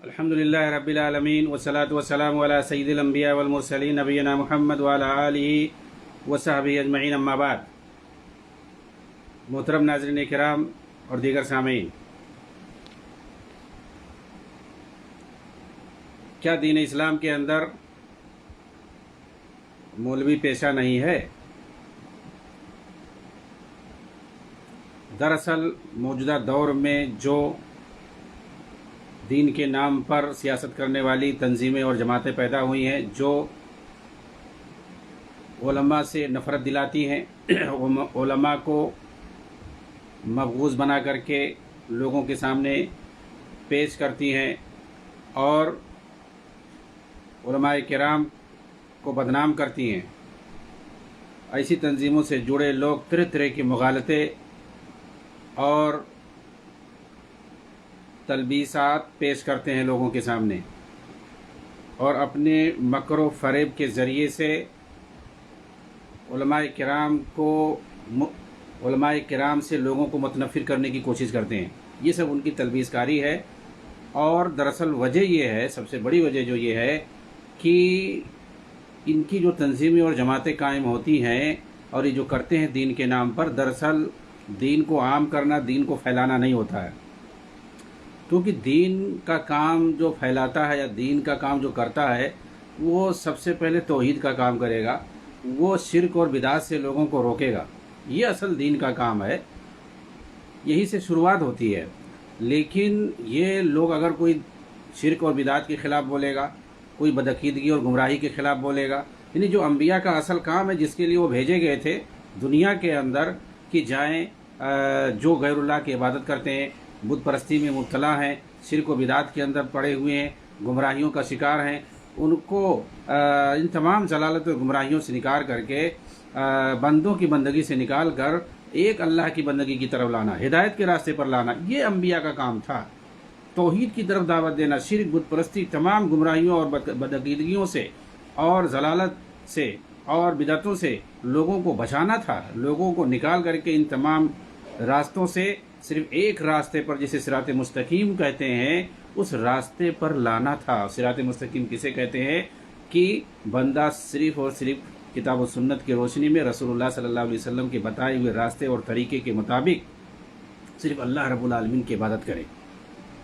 الحمدللہ رب العالمین والصلاة والسلام علی سید الانبیاء والمرسلین نبینا محمد وعلی آلہ وصحبہ اجمعین، اما بعد۔ محترم ناظرین کرام اور دیگر سامعین، کیا دین اسلام کے اندر مولوی پیشہ نہیں ہے؟ دراصل موجودہ دور میں جو دین کے نام پر سیاست کرنے والی تنظیمیں اور جماعتیں پیدا ہوئی ہیں، جو علماء سے نفرت دلاتی ہیں، علماء کو مبغوض بنا کر کے لوگوں کے سامنے پیش کرتی ہیں اور علماء کرام کو بدنام کرتی ہیں، ایسی تنظیموں سے جڑے لوگ طرح طرح کی مغالطے اور تلبیسات پیش کرتے ہیں لوگوں کے سامنے، اور اپنے مکر و فریب کے ذریعے سے علماء کرام سے لوگوں کو متنفر کرنے کی کوشش کرتے ہیں۔ یہ سب ان کی تلبیس کاری ہے، اور دراصل وجہ یہ ہے، سب سے بڑی وجہ جو یہ ہے کہ ان کی جو تنظیمیں اور جماعتیں قائم ہوتی ہیں اور یہ جو کرتے ہیں دین کے نام پر، دراصل دین کو عام کرنا، دین کو پھیلانا نہیں ہوتا ہے، کیونکہ دین کا کام جو پھیلاتا ہے یا دین کا کام جو کرتا ہے، وہ سب سے پہلے توحید کا کام کرے گا، وہ شرک اور بدعت سے لوگوں کو روکے گا۔ یہ اصل دین کا کام ہے، یہی سے شروعات ہوتی ہے۔ لیکن یہ لوگ اگر کوئی شرک اور بدعت کے خلاف بولے گا، کوئی بدعقیدگی اور گمراہی کے خلاف بولے گا، یعنی جو انبیاء کا اصل کام ہے جس کے لیے وہ بھیجے گئے تھے دنیا کے اندر، کہ جائیں جو غیر اللہ کی عبادت کرتے ہیں، بت پرستی میں مبتلا ہیں، شرک و بدعت کے اندر پڑے ہوئے ہیں، گمراہیوں کا شکار ہیں، ان کو ان تمام ضلالت و گمراہیوں سے نکال کر کے بندوں کی بندگی سے نکال کر ایک اللہ کی بندگی کی طرف لانا، ہدایت کے راستے پر لانا، یہ انبیاء کا کام تھا۔ توحید کی طرف دعوت دینا، شرک، بت پرستی، تمام گمراہیوں اور بدعقیدگیوں سے اور ضلالت سے اور بدعتوں سے لوگوں کو بچانا تھا، لوگوں کو نکال کر کے ان تمام راستوں سے صرف ایک راستے پر، جسے صراط مستقیم کہتے ہیں، اس راستے پر لانا تھا۔ صراط مستقیم کسے کہتے ہیں؟ کہ بندہ صرف اور صرف کتاب و سنت کی روشنی میں رسول اللہ صلی اللہ علیہ وسلم کے بتائے ہوئے راستے اور طریقے کے مطابق صرف اللہ رب العالمین کی عبادت کرے،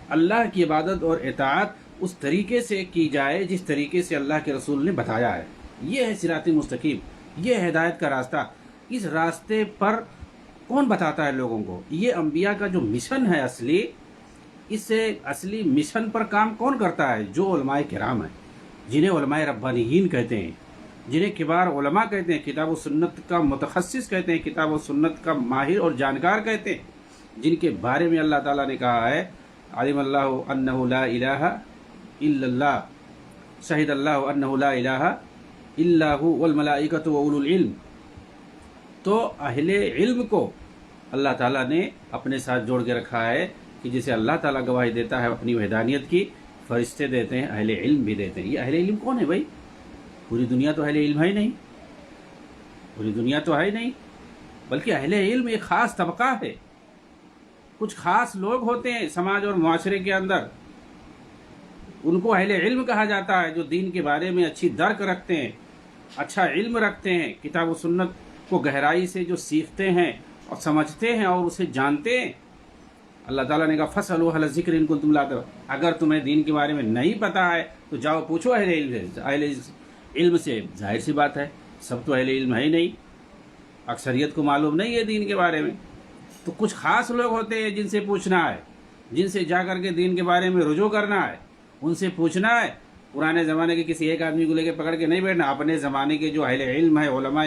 اللہ کی عبادت اور اطاعت اس طریقے سے کی جائے جس طریقے سے اللہ کے رسول نے بتایا ہے۔ یہ ہے صراط مستقیم، یہ ہدایت کا راستہ۔ اس راستے پر کون بتاتا ہے لوگوں کو؟ یہ انبیاء کا جو مشن ہے اصلی، اس سے اصلی مشن پر کام کون کرتا ہے؟ جو علماء کرام ہیں، جنہیں علماء ربانیین کہتے ہیں، جنہیں کبار علماء کہتے ہیں، کتاب و سنت کا متخصص کہتے ہیں، کتاب و سنت کا ماہر اور جانکار کہتے ہیں، جن کے بارے میں اللہ تعالیٰ نے کہا ہے علم اللہ انہ لا الہ الا اللہ، شہد اللہ انہ لا الہ الا هو والملائکۃ واولو العلم۔ تو اہل علم کو اللہ تعالیٰ نے اپنے ساتھ جوڑ کے رکھا ہے، کہ جسے اللہ تعالیٰ گواہی دیتا ہے اپنی وحدانیت کی، فرشتے دیتے ہیں، اہل علم بھی دیتے ہیں۔ یہ اہل علم کون ہے بھائی؟ پوری دنیا تو اہل علم ہے ہی نہیں، پوری دنیا تو ہے ہی نہیں، بلکہ اہل علم ایک خاص طبقہ ہے، کچھ خاص لوگ ہوتے ہیں سماج اور معاشرے کے اندر، ان کو اہل علم کہا جاتا ہے، جو دین کے بارے میں اچھی درک رکھتے ہیں، اچھا علم رکھتے ہیں، کتاب و سنت کو گہرائی سے جو سیکھتے ہیں اور سمجھتے ہیں اور اسے جانتے ہیں۔ اللہ تعالیٰ نے کہا فَاسْأَلُوا أَهْلَ الذِّكْرِ إِن كُنتُمْ لَا تَعْلَمُونَ، اگر تمہیں دین کے بارے میں نہیں پتہ ہے تو جاؤ پوچھو اہل علم سے۔ اہل علم سے ظاہر سی بات ہے، سب تو اہل علم ہے ہی نہیں، اکثریت کو معلوم نہیں ہے دین کے بارے میں، تو کچھ خاص لوگ ہوتے ہیں جن سے پوچھنا ہے، جن سے جا کر کے دین کے بارے میں رجوع کرنا ہے، ان سے پوچھنا ہے۔ پرانے زمانے کے کسی ایک آدمی کو لے کے پکڑ کے نہیں بیٹھنا، اپنے زمانے کے جو اہل علم ہے، علماء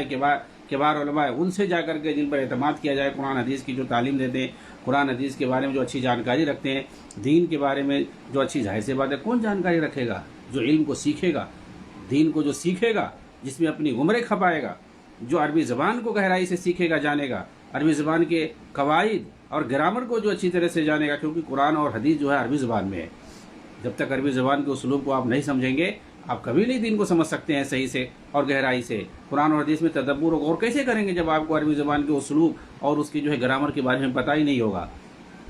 کبار علماء، ان سے جا کر کے جن پر اعتماد کیا جائے، قرآن حدیث کی جو تعلیم دیتے ہیں، قرآن حدیث کے بارے میں جو اچھی جانکاری رکھتے ہیں، دین کے بارے میں جو اچھی، ظاہر سی بات ہے کون جانکاری رکھے گا؟ جو علم کو سیکھے گا، دین کو جو سیکھے گا، جس میں اپنی عمریں کھپائے گا، جو عربی زبان کو گہرائی سے سیکھے گا، جانے گا، عربی زبان کے قواعد اور گرامر کو جو اچھی طرح سے جانے گا، کیونکہ قرآن اور حدیث جو ہے عربی زبان میں ہے۔ جب تک عربی زبان کے اسلوب کو آپ نہیں سمجھیں گے، آپ کبھی نہیں دین کو سمجھ سکتے ہیں صحیح سے اور گہرائی سے۔ قرآن اور حدیث میں تدبر و غور کیسے کریں گے جب آپ کو عربی زبان کے اسلوب اور اس کی جو ہے گرامر کے بارے میں پتہ ہی نہیں ہوگا؟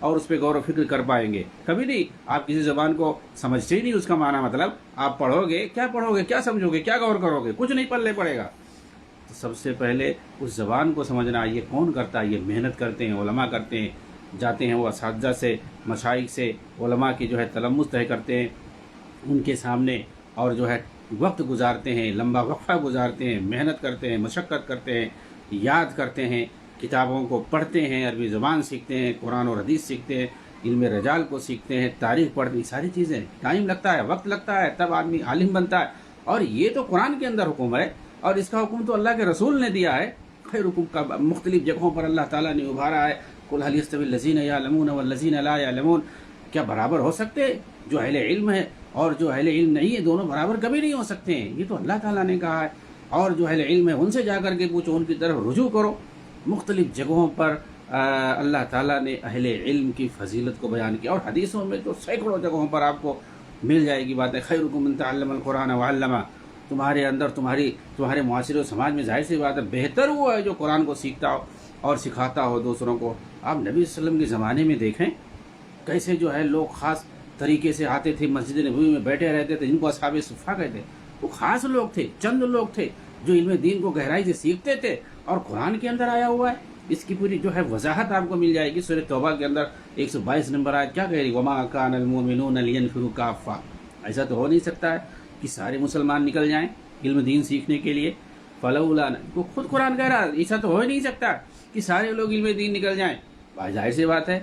اور اس پہ غور و فکر کر پائیں گے؟ کبھی نہیں. آپ کسی زبان کو سمجھتے ہی نہیں، اس کا معنی مطلب آپ پڑھو گے کیا سمجھو گے، کیا غور کرو گے، کچھ نہیں پلے پڑے گا. تو سب سے پہلے اس زبان کو سمجھنا، یہ کون کرتا ہے؟ یہ محنت کرتے ہیں علماء کرتے ہیں، جاتے ہیں وہ اساتذہ سے، مشائخ سے، علماء کی جو ہے تلمذ طے کرتے ہیں ان کے سامنے، اور جو ہے وقت گزارتے ہیں، لمبا وقفہ گزارتے ہیں، محنت کرتے ہیں، مشقت کرتے ہیں، یاد کرتے ہیں، کتابوں کو پڑھتے ہیں، عربی زبان سیکھتے ہیں، قرآن اور حدیث سیکھتے ہیں، علم رجال کو سیکھتے ہیں، تاریخ پڑھتے ہیں. ساری چیزیں ٹائم لگتا ہے، وقت لگتا ہے، تب آدمی عالم بنتا ہے. اور یہ تو قرآن کے اندر حکم ہے، اور اس کا حکم تو اللہ کے رسول نے دیا ہے. خیرکم کا مختلف جگہوں پر اللہ تعالیٰ نے ابھارا ہے. قل هل يستوي الذين يعلمون والذين لا يعلمون. کیا برابر ہو سکتے؟ جو اہل علم ہے اور جو اہل علم نہیں ہے، دونوں برابر کبھی نہیں ہو سکتے ہیں. یہ تو اللہ تعالیٰ نے کہا ہے. اور جو اہل علم ہے ان سے جا کر کے پوچھو، ان کی طرف رجوع کرو. مختلف جگہوں پر اللہ تعالیٰ نے اہل علم کی فضیلت کو بیان کیا، اور حدیثوں میں تو سینکڑوں جگہوں پر آپ کو مل جائے گی باتیں. خیرکم من تعلم القرآن وعلمہ. تمہارے اندر تمہارے معاشرے و سماج میں ظاہر سی بات ہے بہتر وہ ہے جو قرآن کو سیکھتا ہو اور سکھاتا ہو دوسروں کو. آپ نبی صلی اللہ علیہ وسلم کے زمانے میں دیکھیں کیسے جو ہے لوگ خاص طریقے سے آتے تھے، مسجد نبوی میں بیٹھے رہتے تھے، جن کو اصحاب صفہ کہتے ہیں. وہ خاص لوگ تھے، چند لوگ تھے جو علم دین کو گہرائی سے سیکھتے تھے، اور قرآن کے اندر آیا ہوا ہے. اس کی پوری جو ہے وضاحت آپ کو مل جائے گی سورہ توبہ کے اندر 122 نمبر آیت. کیا کہہ رہی؟ وما کان المؤمنون لینفروا کافہ. ایسا تو ہو نہیں سکتا ہے کہ سارے مسلمان نکل جائیں علم دین سیکھنے کے لیے. فلولا، کو خود قرآن کہہ رہا ہے ایسا تو ہو ہی نہیں سکتا کہ سارے لوگ علم دین نکل جائیں. بھائی ظاہر سی بات ہے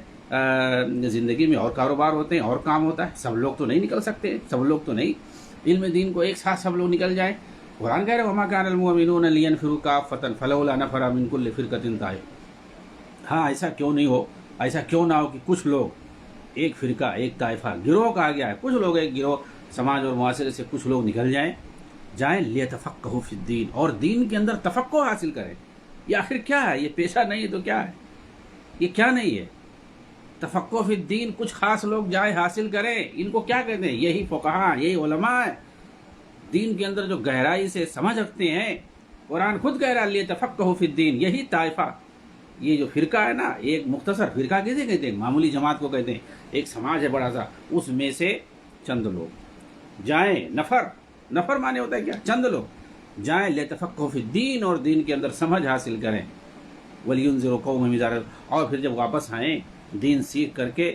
زندگی میں اور کاروبار ہوتے ہیں اور کام ہوتا ہے، سب لوگ تو نہیں نکل سکتے، سب لوگ تو نہیں علم دین کو ایک ساتھ سب لوگ نکل جائیں. قرآن کہہ رہے وما کان المؤمنون لینفروا کافۃ فلولا نفر من کل فرقۃ طائفہ. ہاں ایسا کیوں نہیں ہو، ایسا کیوں نہ ہو کہ کچھ لوگ، ایک فرقہ، ایک طائفہ، گروہ کہا گیا ہے، کچھ لوگ ایک گروہ سماج اور معاشرے سے کچھ لوگ نکل جائیں لیتفقہوا فی الدین، اور دین کے اندر تفقہ حاصل کریں. یہ آخر کیا ہے؟ یہ پیشہ نہیں ہے تو کیا ہے؟ یہ کیا نہیں ہے؟ تفقہ فی الدین کچھ خاص لوگ جائیں حاصل کریں. ان کو کیا کہتے ہیں؟ یہی فقہاء، یہی علماء ہیں، دین کے اندر جو گہرائی سے سمجھ رکھتے ہیں. قرآن خود کہہ رہا ہے لیتفقہوا فی الدین. یہی طائفہ، یہ جو فرقہ ہے نا، ایک مختصر فرقہ کیسے کہتے ہیں؟ معمولی جماعت کو کہتے ہیں. ایک سماج ہے بڑا سا، اس میں سے چند لوگ جائیں. نفر مانے ہوتا ہے کیا؟ چند لوگ جائیں لیتفقہوا فی الدین، اور دین کے اندر سمجھ حاصل کریں. وَلْيُنذِرُوا قَوْمَهُمْ إِذَا رَجَعُوا، اور پھر جب واپس آئیں دین سیکھ کر کے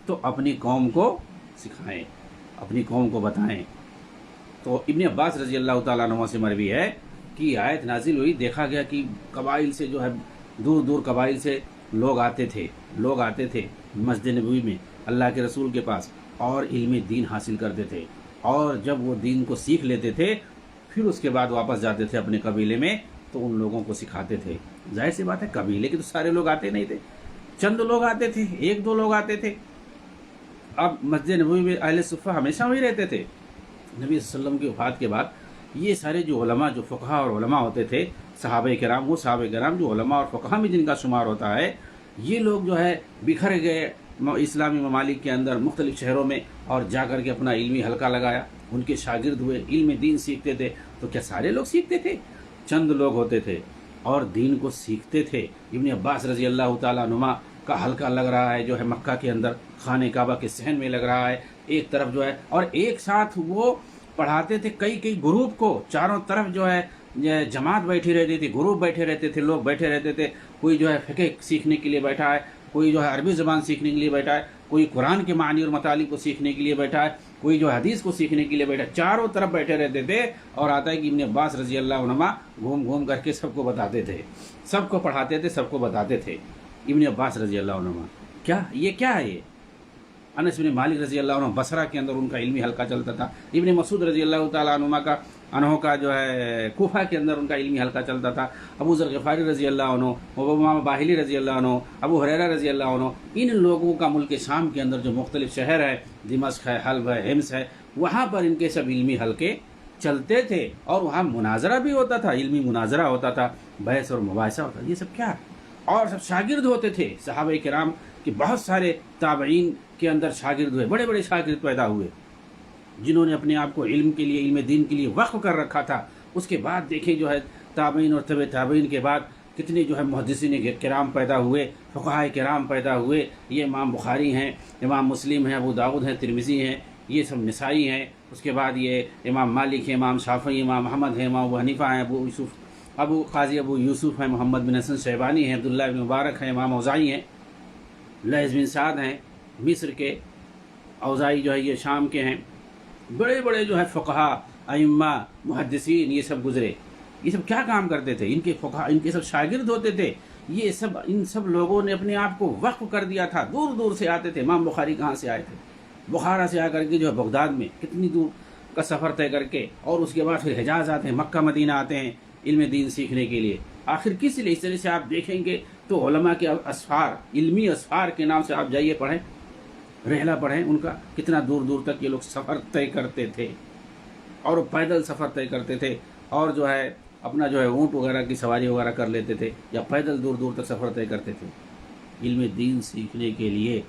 تو اپنی قوم کو سکھائیں، اپنی قوم کو بتائیں. تو ابن عباس رضی اللہ تعالیٰ عنہ سے مروی ہے کہ آیت نازل ہوئی، دیکھا گیا کہ قبائل سے جو ہے دور دور قبائل سے لوگ آتے تھے مسجد نبوی میں اللہ کے رسول کے پاس، اور علم دین حاصل کرتے تھے. اور جب وہ دین کو سیکھ لیتے تھے پھر اس کے بعد واپس جاتے تھے اپنے قبیلے میں تو ان لوگوں کو سکھاتے تھے. ظاہر سی بات ہے قبیلے کے تو سارے لوگ آتے نہیں تھے، چند لوگ آتے تھے، ایک دو لوگ آتے تھے. اب مسجد نبوی میں اہل صفہ ہمیشہ وہی رہتے تھے. نبی صلی اللہ علیہ وسلم کی وفات کے بعد یہ سارے جو علماء، جو فقہاء اور علماء ہوتے تھے، صحابہ کرام، وہ صحابہ کرام جو علماء اور فقہاء میں جن کا شمار ہوتا ہے، یہ لوگ جو ہے بکھر گئے اسلامی ممالک کے اندر مختلف شہروں میں، اور جا کر کے اپنا علمی حلقہ لگایا. ان کے شاگرد ہوئے، علم دین سیکھتے تھے. تو کیا سارے لوگ سیکھتے تھے؟ چند لوگ ہوتے تھے اور دین کو سیکھتے تھے. ابن عباس رضی اللہ تعالیٰ عنہما کا حلقہ لگ رہا ہے جو ہے مکہ کے اندر خانہ کعبہ کے صحن میں لگ رہا ہے ایک طرف جو ہے، اور ایک ساتھ وہ پڑھاتے تھے کئی گروپ کو. چاروں طرف جو ہے جماعت بیٹھی رہتی تھی، گروپ بیٹھے رہتے تھے، لوگ بیٹھے رہتے تھے. کوئی جو ہے فقہ سیکھنے کے لیے بیٹھا ہے، کوئی جو ہے عربی زبان سیکھنے کے لیے بیٹھا ہے، کوئی قرآن کے معنی اور مطالب کو سیکھنے کے لیے بیٹھا ہے، کوئی جو حدیث کو سیکھنے کے لیے بیٹھا ہے. چاروں طرف بیٹھے رہتے تھے. اور آتا ہے کہ ابن عباس رضی اللہ عنہما گھوم کر کے سب کو بتاتے تھے، سب کو پڑھاتے تھے، سب کو بتاتے تھے. ابن عباس رضی اللہ عنہما کیا ہے یہ؟ انس بن مالک رضی اللہ عنہ بصرہ کے اندر ان کا علمی حلقہ چلتا تھا. ابن مسعود رضی اللہ تعالیٰ عنہ کا جو ہے کوفہ کے اندر ان کا علمی حلقہ چلتا تھا. ابو ذر غفاری رضی اللہ عنہ، امام باہلی رضی اللہ عنہ، ابو ہریرہ رضی اللہ عنہ، ان لوگوں کا ملک شام کے اندر جو مختلف شہر ہے، دمشق ہے، حلب ہے، حمص ہے، وہاں پر ان کے سب علمی حلقے چلتے تھے. اور وہاں مناظرہ بھی ہوتا تھا، علمی مناظرہ ہوتا تھا، بحث اور مباحثہ ہوتا تھا. یہ سب کیا ہے؟ اور سب شاگرد ہوتے تھے. صحابہ کرام کہ بہت سارے تابعین کے اندر شاگرد ہوئے، بڑے بڑے شاگرد پیدا ہوئے جنہوں نے اپنے آپ کو علم کے لیے، علم دین کے لیے وقف کر رکھا تھا. اس کے بعد دیکھیں جو ہے تابعین اور تبع تابعین کے بعد کتنے جو ہے محدثین کرام پیدا ہوئے، فقہاء کرام پیدا ہوئے. یہ امام بخاری ہیں، امام مسلم ہیں، ابو داؤد ہیں، ترمذی ہیں، یہ سب نسائی ہیں. اس کے بعد یہ امام مالک ہیں، امام شافعی، امام احمد ہیں، امام ابو حنیفہ ہیں، قاضی ابو یوسف ہیں، محمد بن حسن شیبانی ہیں، عبداللہ بن مبارک ہیں، امام اوزاعی ہیں، لیث بن سعد ہیں مصر کے. اوزاعی جو ہے یہ شام کے ہیں. بڑے بڑے جو ہے فقہاء، ائمہ، محدثین یہ سب گزرے. یہ سب کیا کام کرتے تھے؟ ان کے فقہاء، ان کے سب شاگرد ہوتے تھے. یہ سب، ان سب لوگوں نے اپنے آپ کو وقف کر دیا تھا. دور دور سے آتے تھے. امام بخاری کہاں سے آئے تھے؟ بخارا سے آ کر کے جو ہے بغداد میں کتنی دور کا سفر طے کر کے، اور اس کے بعد پھر حجاز آتے ہیں، مکہ مدینہ آتے ہیں علم دین سیکھنے کے لیے. آخر کس لیے؟ اس طرح سے آپ دیکھیں گے تو علماء کے اسفار، علمی اسفار کے نام سے آپ جائیے پڑھیں، رحلہ پڑھیں ان کا، کتنا دور دور تک یہ لوگ سفر طے کرتے تھے، اور پیدل سفر طے کرتے تھے، اور جو ہے اپنا جو ہے اونٹ وغیرہ کی سواری وغیرہ کر لیتے تھے، یا پیدل دور دور تک سفر طے کرتے تھے علم دین سیکھنے کے لیے.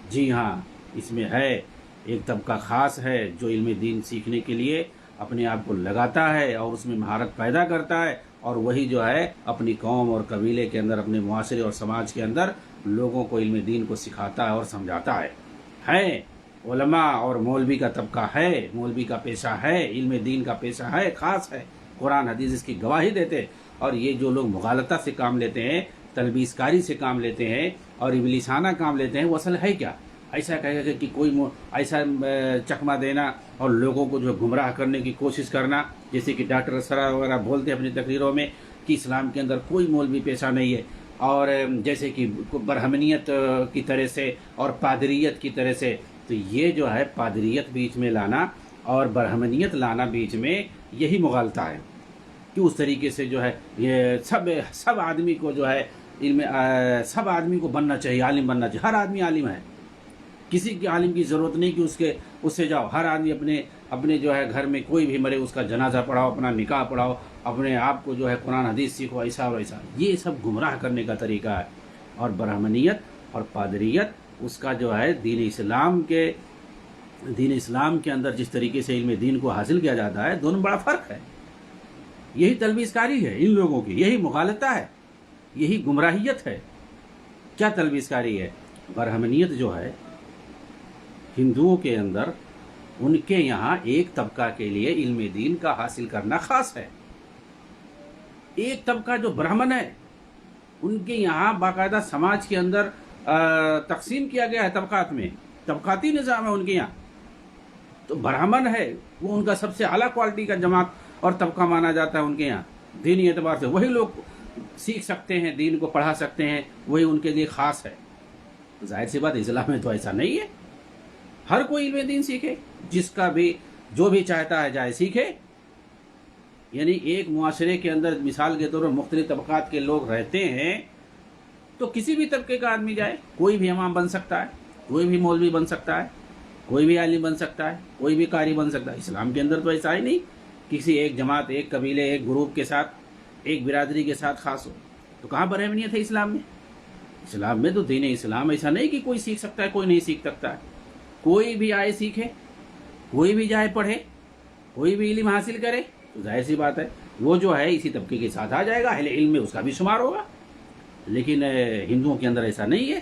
جی ہاں، اس میں ہے ایک طبقہ خاص ہے جو علم دین سیکھنے کے لیے اپنے آپ کو لگاتا ہے اور اس میں مہارت پیدا کرتا ہے، اور وہی جو ہے اپنی قوم اور قبیلے کے اندر، اپنے معاشرے اور سماج کے اندر لوگوں کو علم دین کو سکھاتا ہے اور سمجھاتا ہے. علماء اور مولوی کا طبقہ ہے، مولوی کا پیشہ ہے، علم دین کا پیشہ ہے، خاص ہے. قرآن حدیث اس کی گواہی دیتے. اور یہ جو لوگ مغالطہ سے کام لیتے ہیں، تلبیس کاری سے کام لیتے ہیں اور ابلیسانہ کام لیتے ہیں، وہ اصل ہے کیا؟ ایسا کہے گا کہ کوئی ایسا چکمہ دینا اور لوگوں کو جو گمراہ کرنے کی کوشش کرنا، جیسے کہ ڈاکٹر اسرار وغیرہ بولتے ہیں اپنی تقریروں میں کہ اسلام کے اندر کوئی مولوی پیشہ نہیں ہے، اور جیسے کہ برہمنیت کی طرح سے اور پادریت کی طرح سے. تو یہ جو ہے پادریت بیچ میں لانا اور برہمنیت لانا بیچ میں، یہی مغالطہ ہے کہ اس طریقے سے جو ہے یہ سب آدمی کو جو ہے علم، سب آدمی کو بننا چاہیے، عالم بننا چاہیے. ہر آدمی عالم ہے، کسی کے عالم کی ضرورت نہیں کہ اس سے جاؤ. ہر آدمی اپنے جو ہے گھر میں کوئی بھی مرے اس کا جنازہ پڑھاؤ، اپنا نکاح پڑھاؤ، اپنے آپ کو جو ہے قرآن حدیث سیکھو، ایسا اور ایسا. یہ سب گمراہ کرنے کا طریقہ ہے. اور برہمنیت اور پادریت، اس کا جو ہے دین اسلام کے اندر جس طریقے سے علم دین کو حاصل کیا جاتا ہے، دونوں بڑا فرق ہے. یہی تلبیس کاری ہے ان لوگوں کی، یہی مغالطہ ہے، یہی گمراہیت ہے. کیا تلبیس کاری ہے؟ برہمنیت جو ہے ہندوؤں کے اندر، ان کے یہاں ایک طبقہ کے لیے علم دین کا حاصل کرنا خاص ہے. ایک طبقہ جو برہمن ہے، ان کے یہاں باقاعدہ سماج کے اندر تقسیم کیا گیا ہے طبقات میں، طبقاتی نظام ہے ان کے یہاں. تو برہمن ہے وہ ان کا سب سے اعلیٰ کوالٹی کا جماعت اور طبقہ مانا جاتا ہے ان کے یہاں دینی اعتبار سے. وہی لوگ سیکھ سکتے ہیں، دین کو پڑھا سکتے ہیں، وہی ان کے لیے خاص ہے. ظاہر سی بات اسلام میں تو ایسا نہیں ہے. ہر کوئی علم دین سیکھے، جس کا بھی جو بھی چاہتا ہے جائے سیکھے. یعنی ایک معاشرے کے اندر مثال کے طور پر مختلف طبقات کے لوگ رہتے ہیں، تو کسی بھی طبقے کا آدمی جائے، کوئی بھی امام بن سکتا ہے، کوئی بھی مولوی بن سکتا ہے، کوئی بھی عالم بن سکتا ہے، کوئی بھی قاری بن سکتا ہے. اسلام کے اندر تو ایسا ہی نہیں کسی ایک جماعت، ایک قبیلے، ایک گروپ کے ساتھ، ایک برادری کے ساتھ خاص ہو. تو کہاں برہمنیت ہے اسلام میں؟ اسلام میں تو دین اسلام ایسا نہیں کہ کوئی سیکھ سکتا ہے، کوئی نہیں سیکھ سکتا ہے. کوئی بھی آئے سیکھے، کوئی بھی جائے پڑھے، کوئی بھی علم حاصل کرے، تو ظاہر سی بات ہے وہ جو ہے اسی طبقے کے ساتھ آ جائے گا، اہل علم میں اس کا بھی شمار ہوگا. لیکن ہندوؤں کے اندر ایسا نہیں ہے.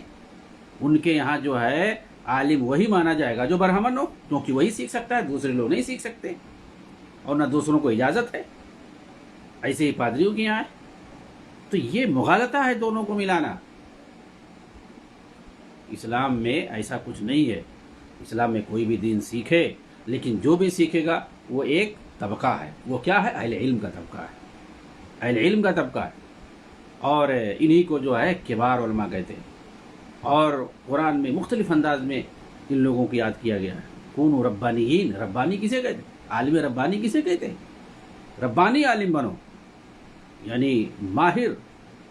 ان کے یہاں جو ہے عالم وہی مانا جائے گا جو برہمن ہو، کیونکہ وہی سیکھ سکتا ہے، دوسرے لوگ نہیں سیکھ سکتے، اور نہ دوسروں کو اجازت ہے. ایسے ہی پادریوں کے یہاں ہے. تو یہ مغالطہ ہے دونوں کو ملانا. اسلام میں ایسا کچھ نہیں ہے. اسلام میں کوئی بھی دین سیکھے، لیکن جو بھی سیکھے گا وہ ایک طبقہ ہے. وہ کیا ہے؟ اہل علم کا طبقہ ہے. اہل علم کا طبقہ ہے، اور انہی کو جو ہے کبار علماء کہتے ہیں. اور قرآن میں مختلف انداز میں ان لوگوں کو یاد کیا گیا ہے. کونوا ربانیین. ربانی کسے کہتے ہیں؟ عالم ربانی کسے کہتے ہیں؟ ربانی عالم بنو، یعنی ماہر،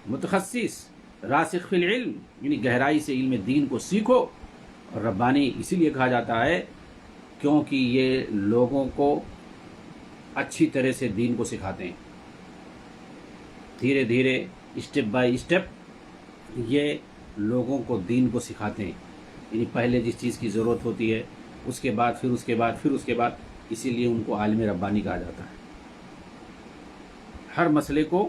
متخصص، راسخ فی العلم، یعنی گہرائی سے علم دین کو سیکھو. اور ربانی اسی لیے کہا جاتا ہے کیونکہ یہ لوگوں کو اچھی طرح سے دین کو سکھاتے ہیں. دھیرے دھیرے، اسٹیپ بائی اسٹیپ یہ لوگوں کو دین کو سکھاتے ہیں. یعنی پہلے جس چیز کی ضرورت ہوتی ہے، اس کے بعد پھر اس کے بعد پھر اس کے بعد، اسی لیے ان کو عالم ربانی کہا جاتا ہے. ہر مسئلے کو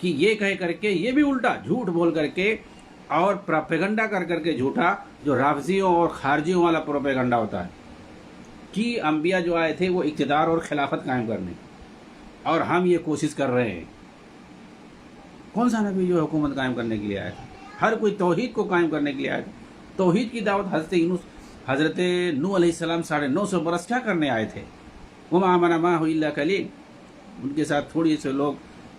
کہ یہ کہہ کر کے یہ بھی الٹا جھوٹ بول کر کے اور پروپیگنڈا کر کے جھوٹا جو رافضیوں اور خارجیوں والا پروپیگنڈا ہوتا ہے کہ انبیاء جو آئے تھے وہ اقتدار اور خلافت قائم کرنے، اور ہم یہ کوشش کر رہے ہیں۔ کون سا نبی جو حکومت قائم کرنے کے لیے آیا تھا؟ ہر کوئی توحید کو قائم کرنے کے لیے آیا تھا۔ توحید کی دعوت حضرت نوح علیہ السلام 950 برس کیا کرنے آئے تھے؟ وما آمن معه الا قلیل، ان کے ساتھ تھوڑی سے لوگ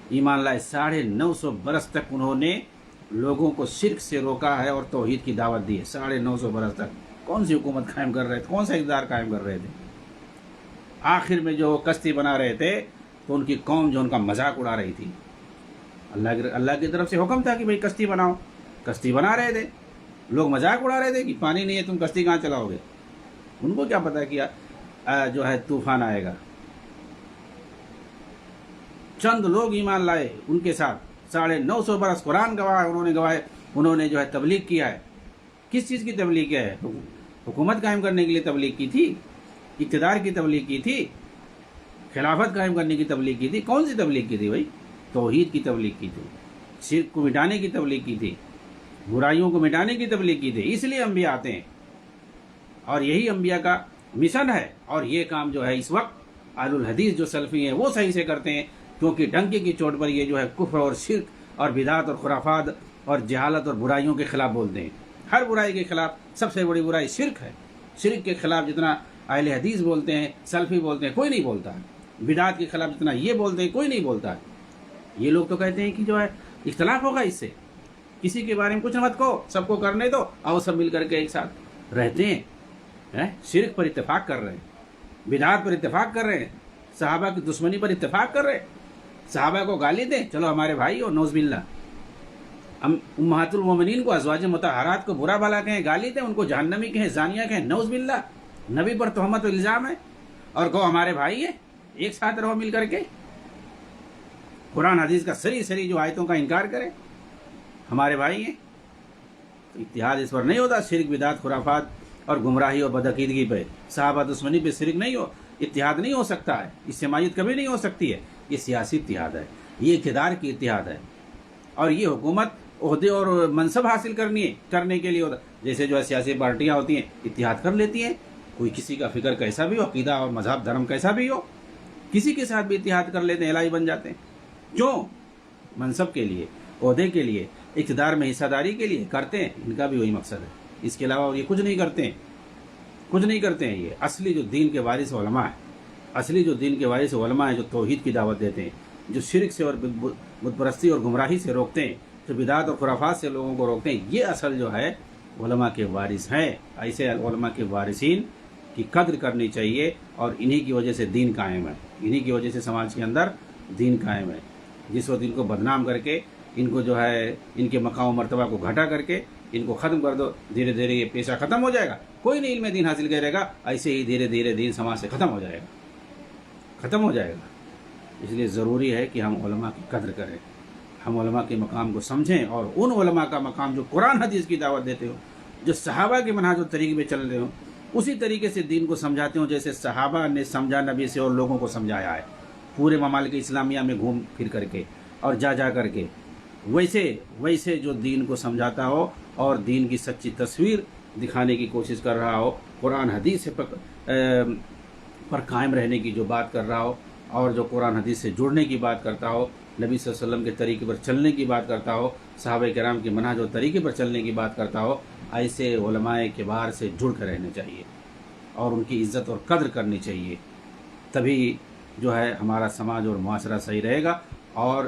ایمان لائے۔ 950 برس تک انہوں نے لوگوں کو شرک سے روکا ہے اور توحید کی دعوت دی ہے۔ 950 برس تک کون سی حکومت قائم کر رہے تھے؟ کون سا اقتدار قائم کر رہے تھے؟ آخر میں جو کشتی بنا رہے تھے تو ان کی قوم جو ان کا مذاق اڑا رہی تھی۔ اللہ کی طرف سے حکم تھا کہ بھئی کشتی بناؤ، کشتی بنا رہے تھے، لوگ مذاق اڑا رہے تھے کہ پانی نہیں ہے تم کشتی کہاں چلاؤ گے؟ ان کو کیا پتا کہ جو ہے طوفان آئے گا۔ چند لوگ ایمان لائے ان کے ساتھ۔ 950 برس قرآن گواہ انہوں نے جو ہے تبلیغ کیا ہے۔ کس چیز کی تبلیغ کیا ہے؟ حکومت قائم کرنے کے لیے تبلیغ کی تھی، اقتدار کی تبلیغ کی تھی، خلافت قائم کرنے کی تبلیغ کی تھی۔ کون سی تبلیغ کی تھی بھائی؟ توحید کی تبلیغ کی تھی، شرک کو مٹانے کی تبلیغ کی تھی، برائیوں کو مٹانے کی تبلیغ کی تھی۔ اس لیے انبیاء آتے ہیں اور یہی انبیاء کا مشن ہے، اور یہ کام جو ہے اس وقت اہل الحدیث جو سلفی ہیں وہ صحیح سے کرتے ہیں، کیونکہ ڈنکے کی چوٹ پر یہ جو ہے کفر اور شرک اور بدعت اور خرافات اور جہالت اور برائیوں کے خلاف بولتے ہیں۔ ہر برائی کے خلاف سب سے بڑی برائی شرک ہے۔ شرک کے خلاف جتنا اہل حدیث بولتے ہیں، سلفی بولتے ہیں، کوئی نہیں بولتا ہے۔ بدعت کے خلاف جتنا یہ بولتے ہیں کوئی نہیں بولتا ہے۔ یہ لوگ تو کہتے ہیں کہ جو ہے اختلاف ہوگا اس سے، کسی کے بارے میں کچھ مت کہو، سب کو کرنے دو، اور سب مل کر کے ایک ساتھ رہتے ہیں۔ شرک پر اتفاق کر رہے ہیں، بدعات پر اتفاق کر رہے ہیں، صحابہ کی دشمنی پر اتفاق کر رہے ہیں، صحابہ کو گالی دیں، چلو ہمارے بھائی ہو، نعوذ باللہ۔ امہات المومنین کو، ازواج مطہرات کو برا بھلا کہیں، گالی دیں، ان کو جہنمی کہیں، زانیہ کہیں، نعوذ باللہ۔ نبی پر تہمت و الزام ہے اور کہو ہمارے بھائی ہیں، ایک ساتھ رہو مل کر کے۔ قرآن حدیث کا سری جو آیتوں کا انکار کرے، ہمارے بھائی ہیں۔ تو اتحاد اس پر نہیں ہوتا، شرک بدعت خرافات اور گمراہی اور بدعقیدگی پہ، صحابہ دشمنی پہ شرک نہیں ہو، اتحاد نہیں ہو سکتا ہے، اجتماعیت کبھی نہیں ہو سکتی ہے۔ یہ سیاسی اتحاد ہے، یہ اقتدار کی اتحاد ہے، اور یہ حکومت عہدے اور منصب حاصل کرنے کے لیے ہوتا ہے۔ جیسے جو ہے سیاسی پارٹیاں ہوتی ہیں اتحاد کر لیتی ہیں، کوئی کسی کا فکر کیسا بھی ہو، عقیدہ اور مذہب دھرم کیسا بھی ہو، کسی کے ساتھ بھی اتحاد کر لیتے ہیں، الہی بن جاتے ہیں۔ کیوں؟ منصب کے لیے، عہدے کے لیے، اقتدار میں حصہ داری کے لیے کرتے ہیں۔ ان کا بھی وہی مقصد ہے، اس کے علاوہ یہ کچھ نہیں کرتے ہیں، کچھ نہیں کرتے ہیں۔ یہ اصلی جو دین کے وارث علماء ہیں، اصلی جو دین کے وارث علماء ہیں، جو توحید کی دعوت دیتے ہیں، جو شرک سے اور بت پرستی اور گمراہی سے روکتے ہیں، جو بدعات اور خرافات سے لوگوں کو روکتے ہیں، یہ اصل جو ہے علماء کے وارث ہیں۔ ایسے علماء کے وارثین کی قدر کرنی چاہیے، اور انہی کی وجہ سے دین قائم ہے، انہی کی وجہ سے سماج کے اندر دین قائم ہے۔ جس وقت ان کو بدنام کر کے، ان کو جو ہے ان کے مقام و مرتبہ کو گھٹا کر کے ان کو ختم کر دو، دھیرے دھیرے یہ پیشہ ختم ہو جائے گا، کوئی نہیں علم دین حاصل کرے گا، ایسے ہی دھیرے دھیرے دین سماج سے ختم ہو جائے گا۔ اس لیے ضروری ہے کہ ہم علماء کی قدر کریں، ہم علماء کے مقام کو سمجھیں، اور ان علماء کا مقام جو قرآن حدیث کی دعوت دیتے ہو، جو صحابہ کے منہج و طریقے پہ چل رہے ہوں، اسی طریقے سے دین کو سمجھاتے ہوں جیسے صحابہ نے سمجھا نبی سے اور لوگوں کو سمجھایا ہے، پورے ممالک اسلامیہ میں گھوم پھر کر کے اور جا کر کے ویسے جو دین کو سمجھاتا ہو اور دین کی سچی تصویر دکھانے کی کوشش کر رہا ہو، قرآن حدیث پر قائم رہنے کی جو بات کر رہا ہو، اور جو قرآن حدیث سے جڑنے کی بات کرتا ہو، نبی صلی اللہ علیہ وسلم کے طریقے پر چلنے کی بات کرتا ہو، صحابہ کرام کے منہج و طریقے پر چلنے کی بات کرتا ہو، ایسے علماء کبار سے جڑ کر رہنا چاہیے اور ان کی عزت اور قدر کرنی چاہیے۔ تبھی جو ہے ہمارا سماج اور معاشرہ صحیح رہے گا۔ اور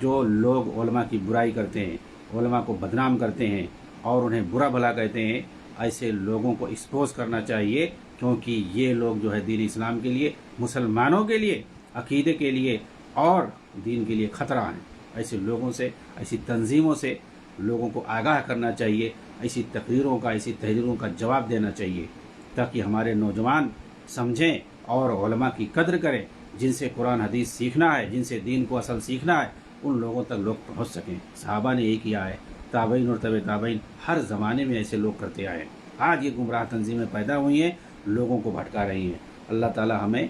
جو لوگ علماء کی برائی کرتے ہیں، علماء کو بدنام کرتے ہیں اور انہیں برا بھلا کہتے ہیں، ایسے لوگوں کو ایکسپوز کرنا چاہیے، کیونکہ یہ لوگ جو ہے دین اسلام کے لیے، مسلمانوں کے لیے، عقیدے کے لیے اور دین کے لیے خطرہ ہیں۔ ایسے لوگوں سے، ایسی تنظیموں سے لوگوں کو آگاہ کرنا چاہیے، ایسی تقریروں کا، ایسی تحریروں کا جواب دینا چاہیے، تاکہ ہمارے نوجوان سمجھیں اور علماء کی قدر کریں، جن سے قرآن حدیث سیکھنا ہے، جن سے دین کو اصل سیکھنا ہے، ان لوگوں تک لوگ پہنچ سکیں۔ صحابہ نے یہ کیا ہے، تابعین اور تبع تابعین ہر زمانے میں ایسے لوگ کرتے آئے ہیں۔ آج یہ گمراہ تنظیمیں پیدا ہوئی ہیں، لوگوں کو بھٹکا رہی ہیں۔ اللہ تعالی ہمیں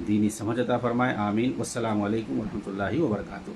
دینی سمجھ عطا فرمائے، آمین۔ والسلام علیکم ورحمۃ اللہ وبرکاتہ۔